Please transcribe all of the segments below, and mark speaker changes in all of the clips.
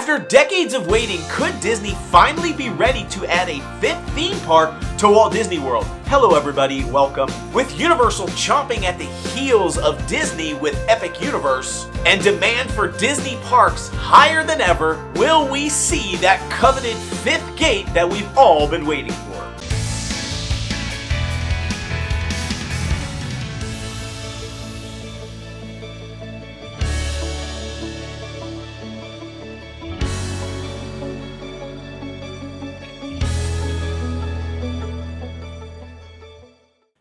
Speaker 1: After decades of waiting, could Disney finally be ready to add a fifth theme park to Walt Disney World? Hello everybody, welcome. With Universal chomping at the heels of Disney with Epic Universe, and demand for Disney parks higher than ever, will we see that coveted fifth gate that we've all been waiting for?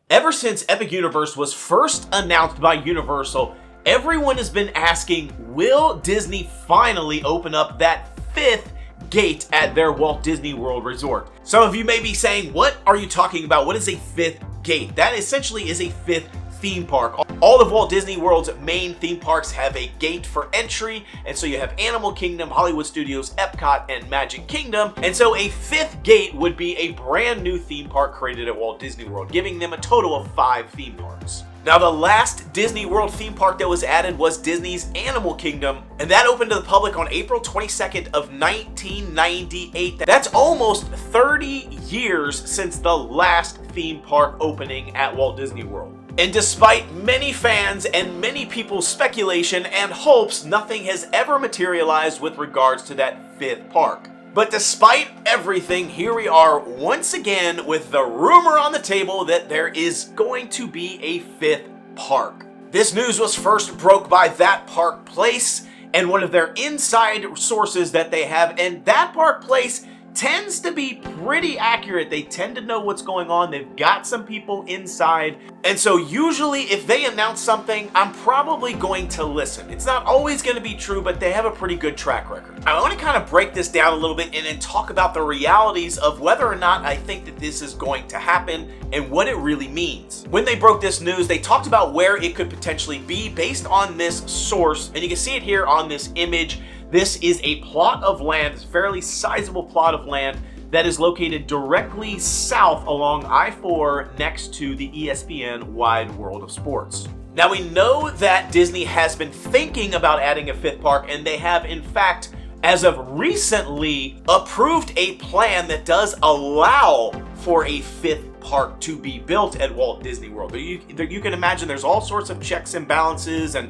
Speaker 1: Ever since Epic Universe was first announced by Universal, everyone has been asking, will Disney finally open up that fifth gate at their Walt Disney World resort? Some of you may be saying, what are you talking about? What is a fifth gate? That essentially is a fifth theme park. All of Walt Disney World's main theme parks have a gate for entry, and so you have Animal Kingdom, Hollywood Studios, Epcot, and Magic Kingdom, and so a fifth gate would be a brand new theme park created at Walt Disney World, giving them a total of 5 theme parks. Now, the last Disney World theme park that was added was Disney's Animal Kingdom, and that opened to the public on April 22nd of 1998. That's almost 30 years since the last theme park opening at Walt Disney World. And despite many fans and many people's speculation and hopes, nothing has ever materialized with regards to that fifth park. But despite everything, here we are once again with the rumor on the table that there is going to be a fifth park. This news was first broke by That Park Place and one of their inside sources that they have, and That Park Place tends to be pretty accurate. They tend to know what's going on. They've got some people inside. And so usually if they announce something, I'm probably going to listen. It's not always going to be true, but they have a pretty good track record. I want to kind of break this down a little bit and then talk about the realities of whether or not I think that this is going to happen and what it really means. When they broke this news, they talked about where it could potentially be based on this source, and you can see it here on this image. This is a plot of land, it's a fairly sizable plot of land that is located directly south along I-4 next to the ESPN Wide World of Sports. Now, we know that Disney has been thinking about adding a fifth park, and they have in fact, as of recently, approved a plan that does allow for a fifth park to be built at Walt Disney World. You can imagine there's all sorts of checks and balances and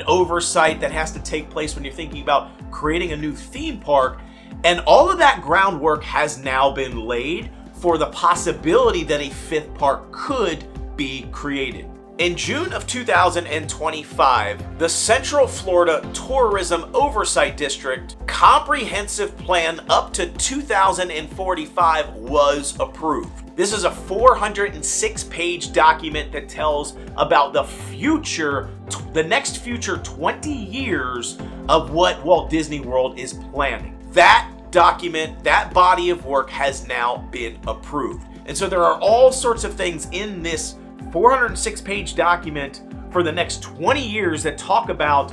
Speaker 1: oversight that has to take place when you're thinking about creating a new theme park. And all of that groundwork has now been laid for the possibility that a fifth park could be created. In June of 2025, the Central Florida Tourism Oversight District Comprehensive Plan up to 2045 was approved. This is a 406-page document that tells about the next future 20 years of what Walt Disney World is planning. That document, that body of work has now been approved. And so there are all sorts of things in this 406-page document for the next 20 years that talk about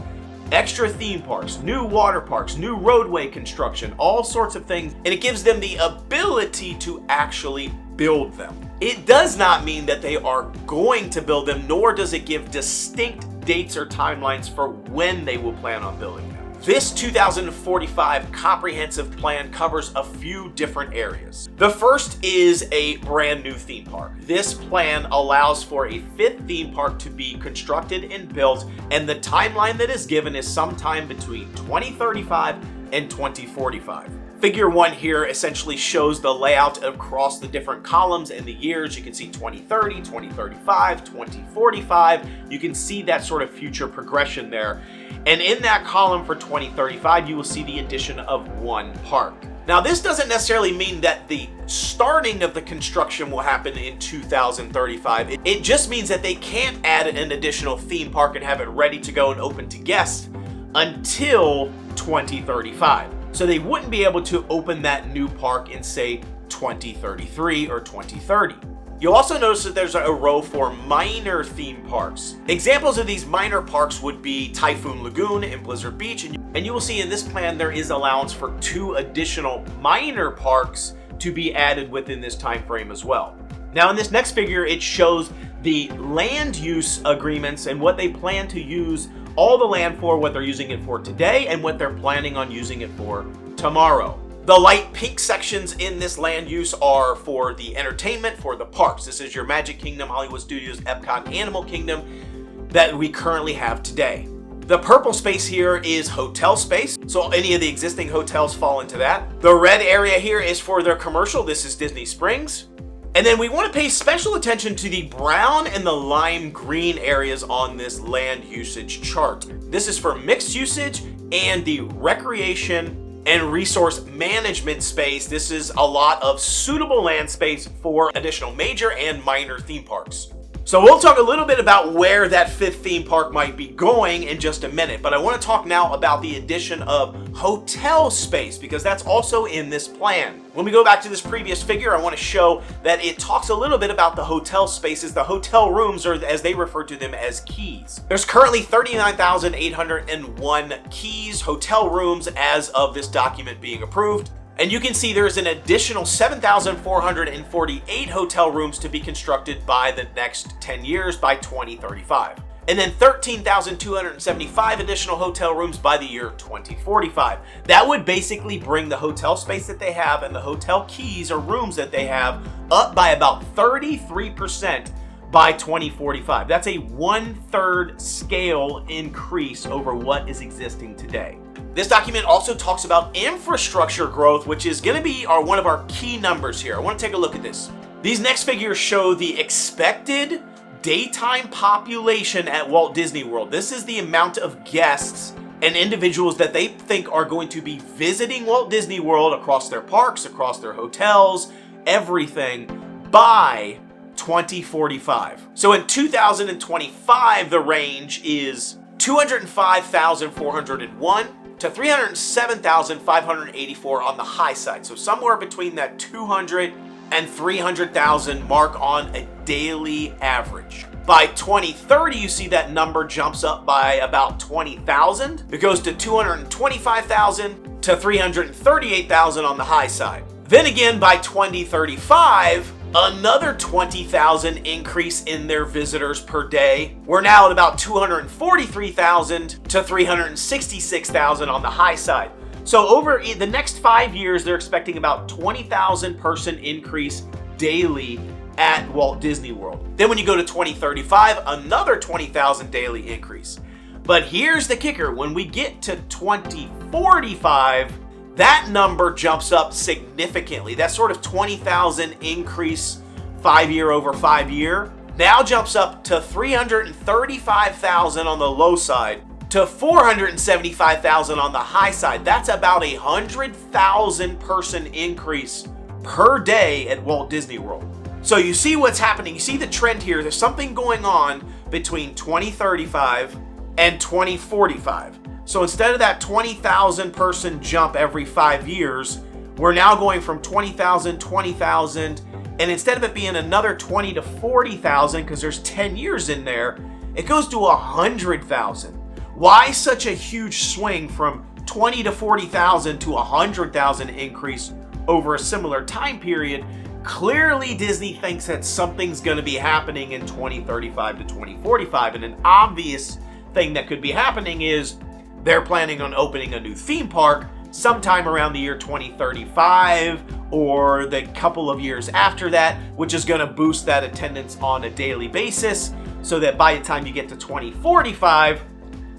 Speaker 1: extra theme parks, new water parks, new roadway construction, all sorts of things, and it gives them the ability to actually build them. It does not mean that they are going to build them, nor does it give distinct dates or timelines for when they will plan on building them. This 2045 comprehensive plan covers a few different areas. The first is a brand new theme park. This plan allows for a fifth theme park to be constructed and built, and the timeline that is given is sometime between 2035 and 2045. Figure 1 here essentially shows the layout across the different columns and the years. You can see 2030, 2035, 2045. You can see that sort of future progression there. And in that column for 2035, you will see the addition of 1 park. Now, this doesn't necessarily mean that the starting of the construction will happen in 2035. It just means that they can't add an additional theme park and have it ready to go and open to guests until 2035. So they wouldn't be able to open that new park in, say, 2033 or 2030. You'll also notice that there's a row for minor theme parks. Examples of these minor parks would be Typhoon Lagoon and Blizzard Beach, and you will see in this plan there is allowance for 2 additional minor parks to be added within this time frame as well. Now in this next figure, it shows the land use agreements and what they plan to use all the land for, what they're using it for today, and what they're planning on using it for tomorrow. The light pink sections in this land use are for the entertainment, for the parks. This is your Magic Kingdom, Hollywood Studios, Epcot, Animal Kingdom that we currently have today. The purple space here is hotel space, so any of the existing hotels fall into that. The red area here is for their commercial. This is Disney Springs. And then we want to pay special attention to the brown and the lime green areas on this land usage chart. This is for mixed usage and the recreation and resource management space. This is a lot of suitable land space for additional major and minor theme parks. So we'll talk a little bit about where that 5th theme park might be going in just a minute, but I want to talk now about the addition of hotel space because that's also in this plan. When we go back to this previous figure, I want to show that it talks a little bit about the hotel spaces, the hotel rooms, or as they refer to them as keys. There's currently 39,801 keys, hotel rooms, as of this document being approved. And you can see there's an additional 7,448 hotel rooms to be constructed by the next 10 years by 2035. And then 13,275 additional hotel rooms by the year 2045. That would basically bring the hotel space that they have and the hotel keys or rooms that they have up by about 33% by 2045. That's a 1/3 scale increase over what is existing today. This document also talks about infrastructure growth, which is going to be one of our key numbers here. I want to take a look at this. These next figures show the expected daytime population at Walt Disney World. This is the amount of guests and individuals that they think are going to be visiting Walt Disney World across their parks, across their hotels, everything by 2045. So in 2025, the range is 205,401 to 307,584 on the high side. So somewhere between that 200 and 300,000 mark on a daily average. By 2030, you see that number jumps up by about 20,000. It goes to 225,000 to 338,000 on the high side. Then again, by 2035, another 20,000 increase in their visitors per day. We're now at about 243,000 to 366,000 on the high side. So over the next 5 years, they're expecting about 20,000 person increase daily at Walt Disney World. Then when you go to 2035, another 20,000 daily increase. But here's the kicker. When we get to 2045, that number jumps up significantly. That sort of 20,000 increase 5 year over 5 year now jumps up to 335,000 on the low side to 475,000 on the high side. That's about 100,000 person increase per day at Walt Disney World. So you see what's happening. You see the trend here. There's something going on between 2035 and 2045. So instead of that 20,000 person jump every 5 years, we're now going from 20,000, 20,000, and instead of it being another 20 to 40,000, because there's 10 years in there, it goes to 100,000. Why such a huge swing from 20 to 40,000 to 100,000 increase over a similar time period? Clearly, Disney thinks that something's going to be happening in 2035 to 2045, and an obvious thing that could be happening is they're planning on opening a new theme park sometime around the year 2035 or the couple of years after that, which is going to boost that attendance on a daily basis so that by the time you get to 2045,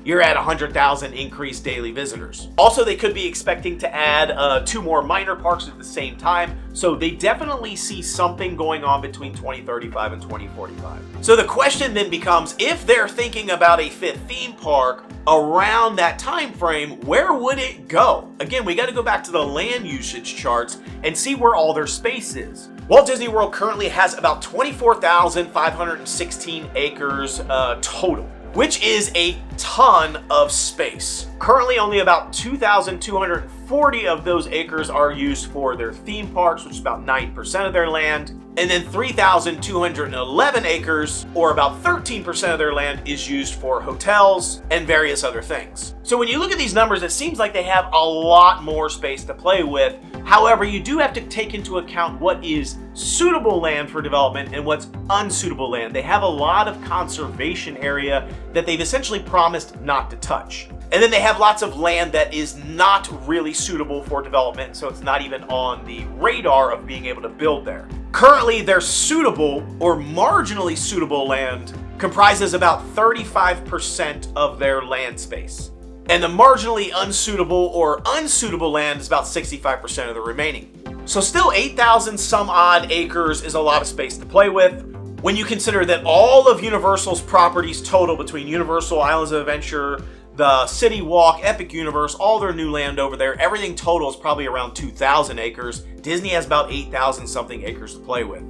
Speaker 1: you're at 100,000 increased daily visitors. Also, they could be expecting to add 2 more minor parks at the same time, so they definitely see something going on between 2035 and 2045. So the question then becomes, if they're thinking about a 5th theme park around that time frame, where would it go? Again, we got to go back to the land usage charts and see where all their space is. Walt Disney World currently has about 24,516 acres total, which is a ton of space. Currently, only about 2,240 of those acres are used for their theme parks, which is about 9% of their land. And then 3,211 acres, or about 13% of their land, is used for hotels and various other things. So when you look at these numbers, it seems like they have a lot more space to play with. However, you do have to take into account what is suitable land for development and what's unsuitable land. They have a lot of conservation area that they've essentially promised not to touch. And then they have lots of land that is not really suitable for development, so it's not even on the radar of being able to build there. Currently, their suitable or marginally suitable land comprises about 35% of their land space. And the marginally unsuitable or unsuitable land is about 65% of the remaining. So still 8,000 some odd acres is a lot of space to play with. When you consider that all of Universal's properties total between Universal Islands of Adventure, the City Walk, Epic Universe, all their new land over there, everything total is probably around 2,000 acres. Disney has about 8,000 something acres to play with.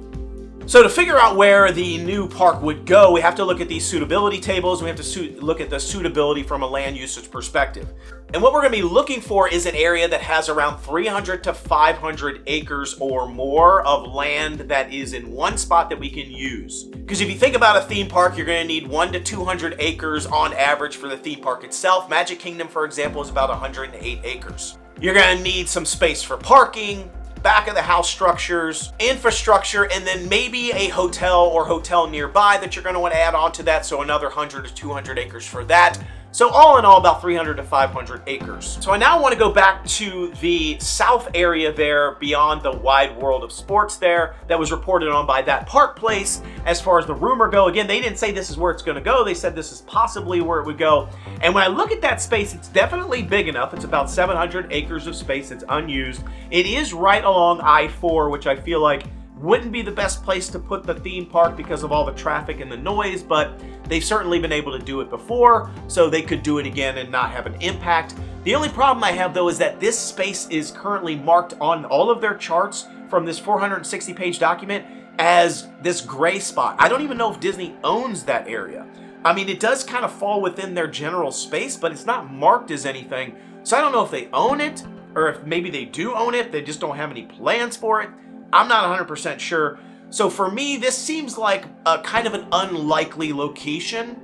Speaker 1: So to figure out where the new park would go, we have to look at these suitability tables. We have to look at the suitability from a land usage perspective. And what we're going to be looking for is an area that has around 300 to 500 acres or more of land that is in one spot that we can use. Because if you think about a theme park, you're going to need 1 to 200 acres on average for the theme park itself. Magic Kingdom, for example, is about 108 acres. You're going to need some space for parking, back of the house structures, infrastructure, and then maybe a hotel or hotel nearby that you're going to want to add on to that, so another 100 to 200 acres for that. So all in all, about 300 to 500 acres. So I now want to go back to the south area there beyond the wide world of sports there that was reported on by That Park Place. As far as the rumor go, again, they didn't say this is where it's going to go. They said this is possibly where it would go. And when I look at that space, it's definitely big enough. It's about 700 acres of space that's unused. It is right along I-4, which I feel like wouldn't be the best place to put the theme park because of all the traffic and the noise, but they've certainly been able to do it before, so they could do it again and not have an impact. The only problem I have, though, is that this space is currently marked on all of their charts from this 460-page document as this gray spot. I don't even know if Disney owns that area. I mean, it does kind of fall within their general space, but it's not marked as anything. So I don't know if they own it, or if maybe they do own it, they just don't have any plans for it. I'm not 100% sure. So for me, this seems like a kind of an unlikely location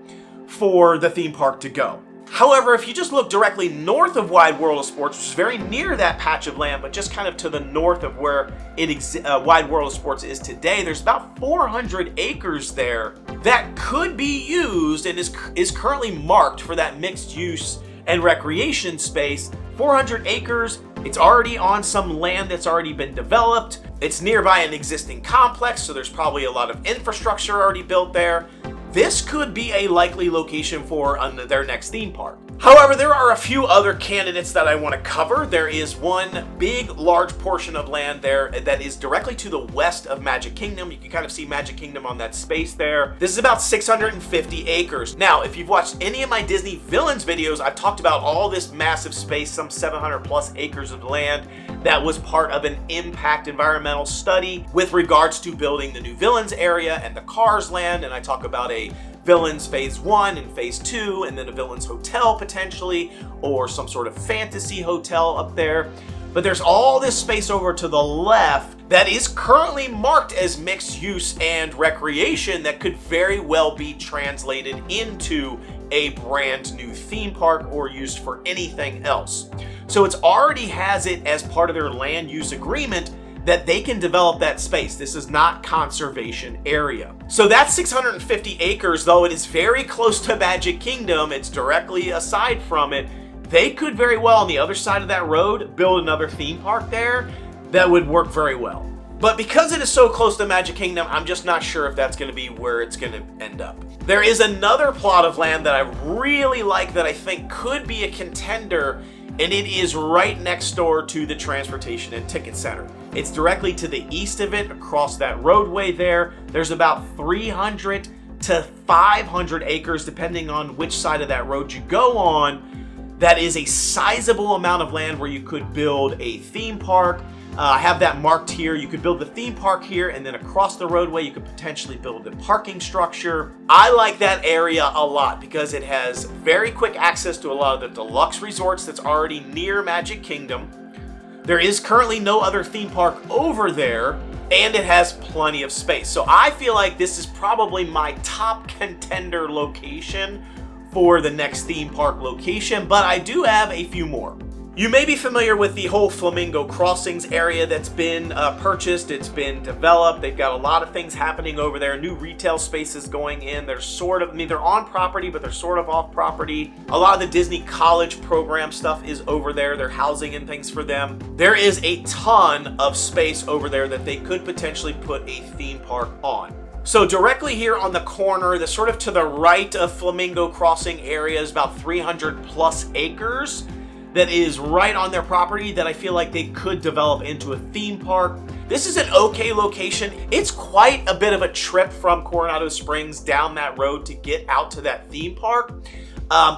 Speaker 1: for the theme park to go. However, if you just look directly north of Wide World of Sports, which is very near that patch of land, but just kind of to the north of where Wide World of Sports is today, there's about 400 acres there that could be used and is currently marked for that mixed use and recreation space. 400 acres, it's already on some land that's already been developed. It's nearby an existing complex, so there's probably a lot of infrastructure already built there. This could be a likely location for their next theme park. However, there are a few other candidates that I want to cover. There is one big, large portion of land there that is directly to the west of Magic Kingdom. You can kind of see Magic Kingdom on that space there. This is about 650 acres. Now, if you've watched any of my Disney Villains videos, I've talked about all this massive space, some 700 plus acres of land that was part of an impact environmental study with regards to building the new Villains area and the Cars land, and I talk about a Villains Phase 1 and Phase 2, and then a Villains Hotel potentially, or some sort of fantasy hotel up there. But there's all this space over to the left that is currently marked as mixed use and recreation that could very well be translated into a brand new theme park or used for anything else. So it's already has it as part of their land use agreement that they can develop that space. This is not conservation area. So that 650 acres, though it is very close to Magic Kingdom, it's directly aside from it, they could very well on the other side of that road build another theme park there that would work very well. But because it is so close to Magic Kingdom, I'm just not sure if that's going to be where it's going to end up. There is another plot of land that I really like that I think could be a contender, and it is right next door to the Transportation and Ticket Center. It's directly to the east of it, across that roadway there. There's about 300 to 500 acres, depending on which side of that road you go on. That is a sizable amount of land where you could build a theme park. I have that marked here. You could build the theme park here, and then across the roadway, you could potentially build a parking structure. I like that area a lot because it has very quick access to a lot of the deluxe resorts that's already near Magic Kingdom. There is currently no other theme park over there, and it has plenty of space. So I feel like this is probably my top contender location for the next theme park location, but I do have a few more. You may be familiar with the whole Flamingo Crossings area that's been purchased. It's been developed. They've got a lot of things happening over there. New retail spaces going in. They're sort of, I mean, they're on property, but they're sort of off property. A lot of the Disney college program stuff is over there. They're housing and things for them. There is a ton of space over there that they could potentially put a theme park on. So directly here on the corner, the sort of to the right of Flamingo Crossing area is about 300 plus acres. That is right on their property that I feel like they could develop into a theme park. This is an okay location. It's quite a bit of a trip from Coronado Springs down that road to get out to that theme park.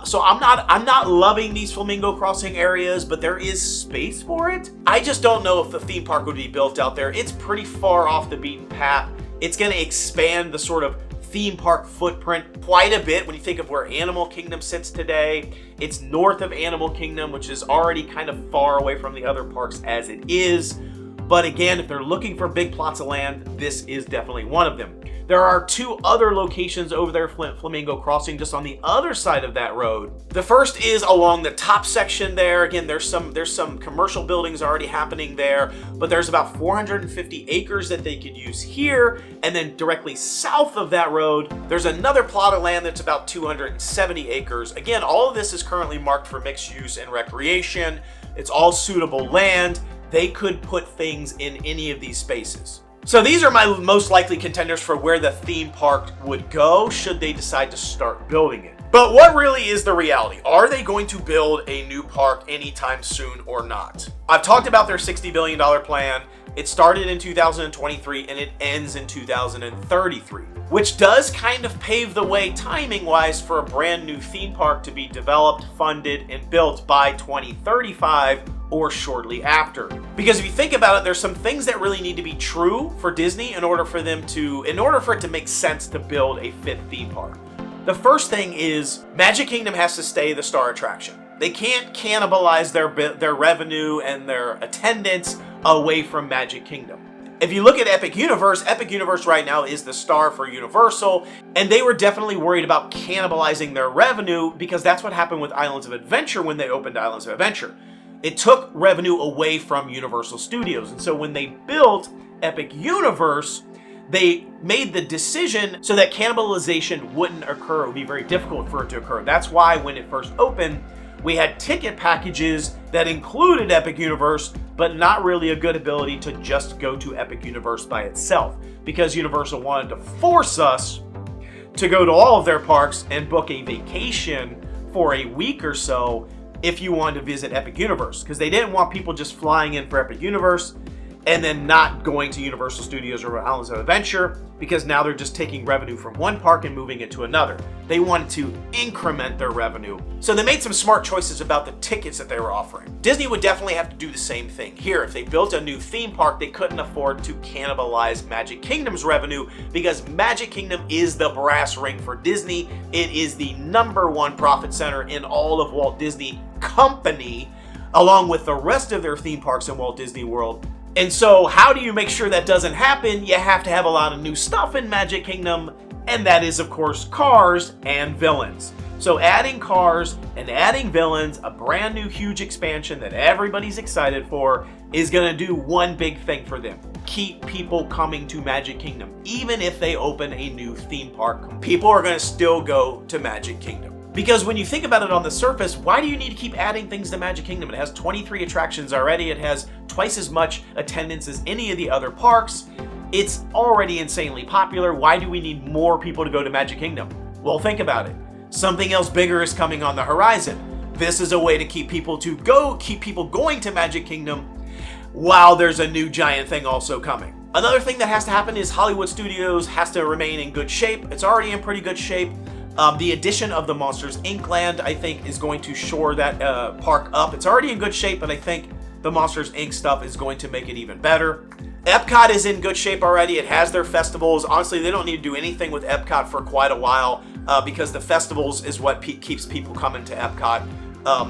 Speaker 1: So I'm not loving these Flamingo Crossing areas, but there is space for it. I just don't know if the theme park would be built out there. It's pretty far off the beaten path. It's going to expand the sort of theme park footprint quite a bit when you think of where Animal Kingdom sits today. It's north of Animal Kingdom, which is already kind of far away from the other parks as it is. But again, if they're looking for big plots of land, this is definitely one of them. There are two other locations over there, Flamingo Crossing, just on the other side of that road. The first is along the top section there. Again, there's some commercial buildings already happening there, but there's about 450 acres that they could use here. And then directly south of that road, there's another plot of land that's about 270 acres. Again, all of this is currently marked for mixed use and recreation. It's all suitable land. They could put things in any of these spaces. So these are my most likely contenders for where the theme park would go should they decide to start building it. But what really is the reality? Are they going to build a new park anytime soon or not? I've talked about their $60 billion plan. It started in 2023 and it ends in 2033, which does kind of pave the way timing-wise for a brand new theme park to be developed, funded, and built by 2035 or shortly after. Because if you think about it, there's some things that really need to be true for Disney in order for it to make sense to build a fifth theme park. The first thing is Magic Kingdom has to stay the star attraction. They can't cannibalize their revenue and their attendance away from Magic Kingdom. If you look at Epic Universe right now is the star for Universal, and they were definitely worried about cannibalizing their revenue because that's what happened with Islands of Adventure when they opened Islands of Adventure. It took revenue away from Universal Studios, and so when they built Epic Universe, they made the decision so that cannibalization wouldn't occur. It would be very difficult for it to occur. That's why when it first opened, we had ticket packages that included Epic Universe, but not really a good ability to just go to Epic Universe by itself, because Universal wanted to force us to go to all of their parks and book a vacation for a week or so if you wanted to visit Epic Universe, because they didn't want people just flying in for Epic Universe and then not going to Universal Studios or Islands of Adventure, because now they're just taking revenue from one park and moving it to another. They wanted to increment their revenue. So they made some smart choices about the tickets that they were offering. Disney would definitely have to do the same thing here. If they built a new theme park, they couldn't afford to cannibalize Magic Kingdom's revenue, because Magic Kingdom is the brass ring for Disney. It is the #1 profit center in all of Walt Disney Company, along with the rest of their theme parks in Walt Disney World. And so how do you make sure that doesn't happen? You have to have a lot of new stuff in Magic Kingdom, and that is, of course, cars and villains. So adding cars and adding villains, a brand new huge expansion that everybody's excited for, is going to do one big thing for them. Keep people coming to Magic Kingdom. Even if they open a new theme park, people are going to still go to Magic Kingdom. Because when you think about it on the surface, why do you need to keep adding things to Magic Kingdom? It has 23 attractions already. It has twice as much attendance as any of the other parks. It's already insanely popular. Why do we need more people to go to Magic Kingdom? Well, think about it. Something else bigger is coming on the horizon. This is a way to keep people going to Magic Kingdom while there's a new giant thing also coming. Another thing that has to happen is Hollywood Studios has to remain in good shape. It's already in pretty good shape. The addition of the Monsters Inc. land, I think, is going to shore that park up. It's already in good shape, but I think the Monsters Inc. stuff is going to make it even better. Epcot is in good shape already. It has their festivals. Honestly, they don't need to do anything with Epcot for quite a while because the festivals is what keeps people coming to Epcot,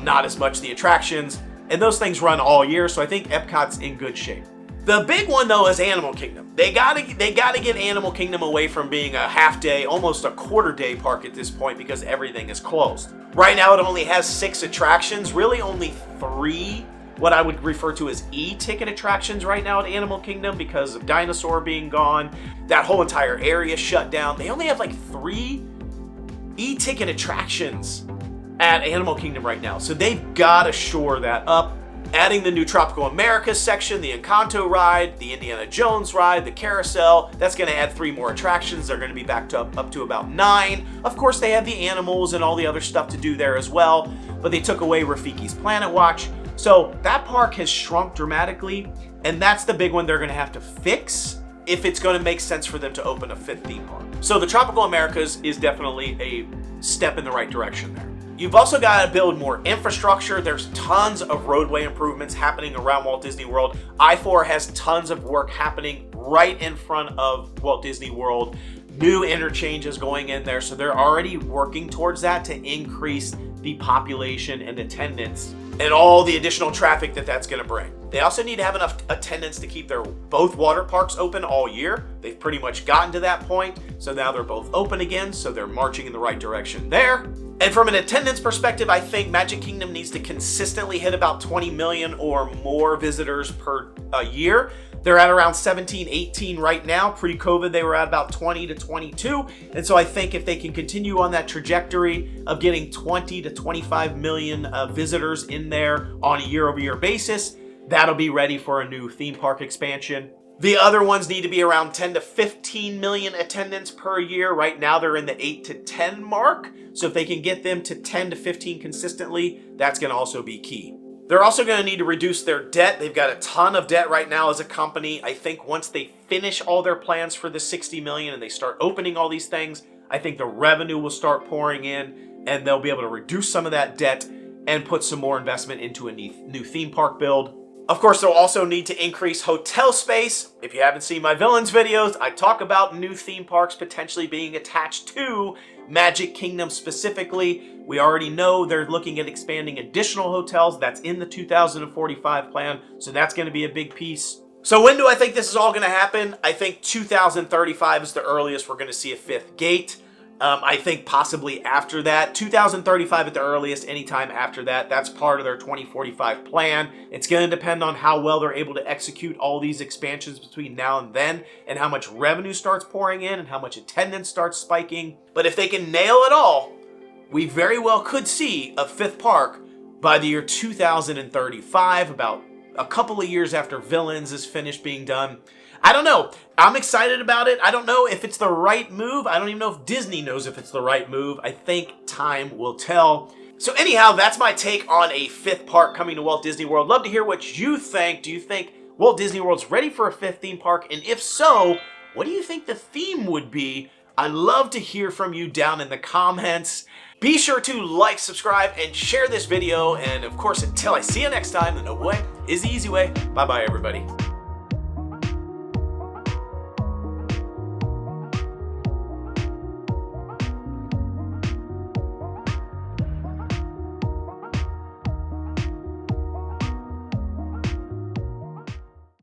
Speaker 1: not as much the attractions. And those things run all year, so I think Epcot's in good shape. The big one though is Animal Kingdom. They gotta get Animal Kingdom away from being a half day, almost a quarter day park at this point because everything is closed. Right now it only has 6 attractions, really only 3 what I would refer to as e-ticket attractions right now at Animal Kingdom because of Dinosaur being gone. That whole entire area shut down. They only have like 3 e-ticket attractions at Animal Kingdom right now. So they've got to shore that up. Adding the new Tropical Americas section, the Encanto ride, the Indiana Jones ride, the Carousel, that's going to add 3 more attractions. They're going to be back to up to about 9. Of course, they have the animals and all the other stuff to do there as well, but they took away Rafiki's Planet Watch. So that park has shrunk dramatically, and that's the big one they're going to have to fix if it's going to make sense for them to open a 5th theme park. So the Tropical Americas is definitely a step in the right direction there. You've also got to build more infrastructure. There's tons of roadway improvements happening around Walt Disney World. I-4 has tons of work happening right in front of Walt Disney World. New interchanges going in there, so they're already working towards that to increase the population and attendance and all the additional traffic that that's going to bring. They also need to have enough attendance to keep their both water parks open all year. They've pretty much gotten to that point, so now they're both open again, so they're marching in the right direction there. And from an attendance perspective, I think Magic Kingdom needs to consistently hit about 20 million or more visitors per year. They're at around 17, 18 right now. Pre-COVID, they were at about 20 to 22. And so I think if they can continue on that trajectory of getting 20 to 25 million visitors in there on a year-over-year basis, that'll be ready for a new theme park expansion. The other ones need to be around 10 to 15 million attendance per year. Right now, they're in the 8 to 10 mark. So if they can get them to 10 to 15 consistently, that's going to also be key. They're also going to need to reduce their debt. They've got a ton of debt right now as a company. I think once they finish all their plans for the 60 million and they start opening all these things, I think the revenue will start pouring in and they'll be able to reduce some of that debt and put some more investment into a new theme park build. Of course, they'll also need to increase hotel space. If you haven't seen my villains videos, I talk about new theme parks potentially being attached to Magic Kingdom specifically. We already know they're looking at expanding additional hotels. That's in the 2045 plan, so that's going to be a big piece. So when do I think this is all going to happen? I think 2035 is the earliest we're going to see a 5th gate. I think possibly after that, 2035 at the earliest, anytime after that. That's part of their 2045 plan. It's going to depend on how well they're able to execute all these expansions between now and then, and how much revenue starts pouring in, and how much attendance starts spiking. But if they can nail it all, we very well could see a 5th park by the year 2035, about a couple of years after Villains is finished being done. I don't know. I'm excited about it. I don't know if it's the right move. I don't even know if Disney knows if it's the right move. I think time will tell. So anyhow, that's my take on a 5th park coming to Walt Disney World. Love to hear what you think. Do you think Walt Disney World's ready for a 5th theme park? And if so, what do you think the theme would be? I'd love to hear from you down in the comments. Be sure to like, subscribe, and share this video. And of course, until I see you next time, the noble way is the easy way. Bye-bye, everybody.